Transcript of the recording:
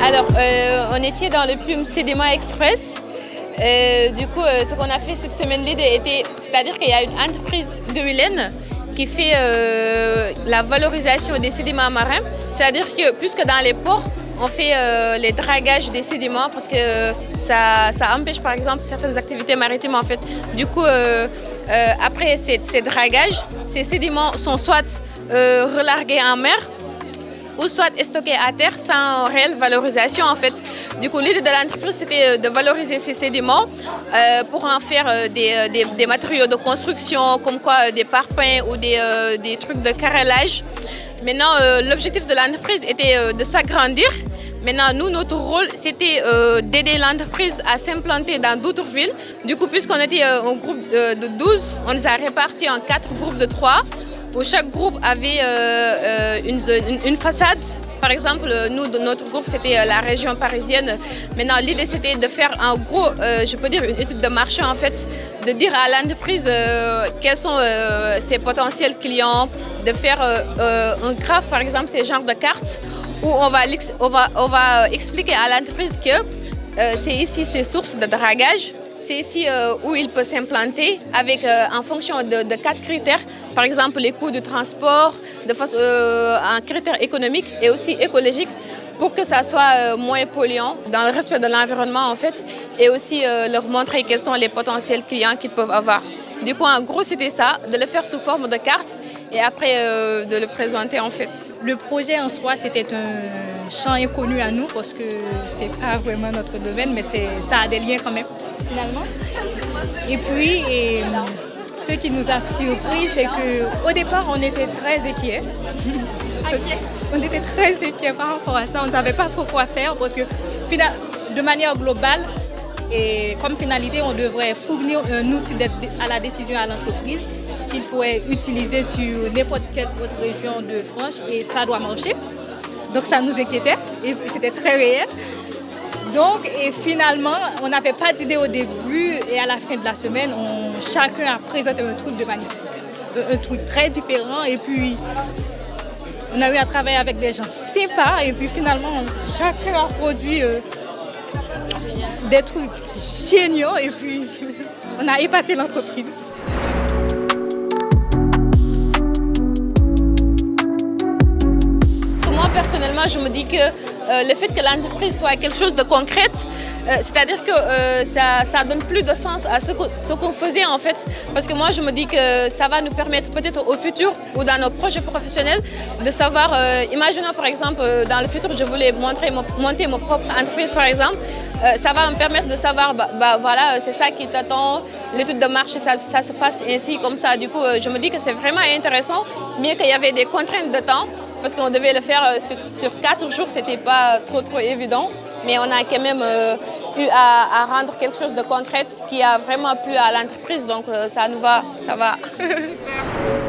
Alors, on était dans le PUM Sedima Express. Du coup, ce qu'on a fait cette semaine lead c'est-à-dire qu'il y a une entreprise guyanéenne qui fait la valorisation des sédiments marins. C'est-à-dire que puisque dans les ports, on fait les dragages des sédiments parce que ça empêche par exemple certaines activités maritimes en fait. Du coup, après ces dragages, ces sédiments sont soit relargués en mer ou soit stockés à terre sans réelle valorisation en fait. Du coup, l'idée de l'entreprise c'était de valoriser ces sédiments pour en faire des matériaux de construction comme quoi des parpaings ou des trucs de carrelage. Maintenant, l'objectif de l'entreprise était de s'agrandir. Maintenant, nous, notre rôle, c'était d'aider l'entreprise à s'implanter dans d'autres villes. Du coup, puisqu'on était un groupe de 12, on les a répartis en 4 groupes de 3, où chaque groupe avait une façade. Par exemple, nous, de notre groupe, c'était la région parisienne. Maintenant, l'idée, c'était de faire en gros, je peux dire, une étude de marché, en fait, de dire à l'entreprise quels sont ses potentiels clients, de faire un graphe, par exemple, ces genres de cartes, où on va expliquer à l'entreprise que c'est ici ses sources de dragage, c'est ici où il peut s'implanter en fonction de 4 critères. Par exemple, les coûts de transport, un critère économique et aussi écologique pour que ça soit moins polluant dans le respect de l'environnement en fait et aussi leur montrer quels sont les potentiels clients qu'ils peuvent avoir. Du coup, en gros, c'était ça, de le faire sous forme de carte et après de le présenter en fait. Le projet en soi, c'était un champ inconnu à nous parce que c'est pas vraiment notre domaine, mais ça a des liens quand même finalement. Et puis, ce qui nous a surpris, c'est qu'au départ, on était très inquiets. On était très inquiets par rapport à ça. On ne savait pas trop quoi faire parce que de manière globale, et comme finalité, on devrait fournir un outil d'aide à la décision à l'entreprise qu'il pourrait utiliser sur n'importe quelle autre région de France et ça doit marcher. Donc ça nous inquiétait et c'était très réel. Donc, et finalement, on n'avait pas d'idée au début et à la fin de la semaine, chacun a présenté un truc très différent et puis on a eu à travailler avec des gens sympas et puis finalement, chacun a produit des trucs géniaux et puis on a épaté l'entreprise. Moi, personnellement, je me dis que le fait que l'entreprise soit quelque chose de concret, c'est-à-dire que ça donne plus de sens à ce qu'on faisait en fait. Parce que moi, je me dis que ça va nous permettre peut-être au futur ou dans nos projets professionnels de savoir, imaginons par exemple, dans le futur, je voulais monter mon propre entreprise par exemple, ça va me permettre de savoir, voilà, c'est ça qui t'attend, l'étude de marché, ça se fasse ainsi, comme ça. Du coup, je me dis que c'est vraiment intéressant, bien qu'il y avait des contraintes de temps. Parce qu'on devait le faire sur 4 jours, c'était pas trop évident. Mais on a quand même eu à rendre quelque chose de concret qui a vraiment plu à l'entreprise. Donc ça nous va, ça va. Super.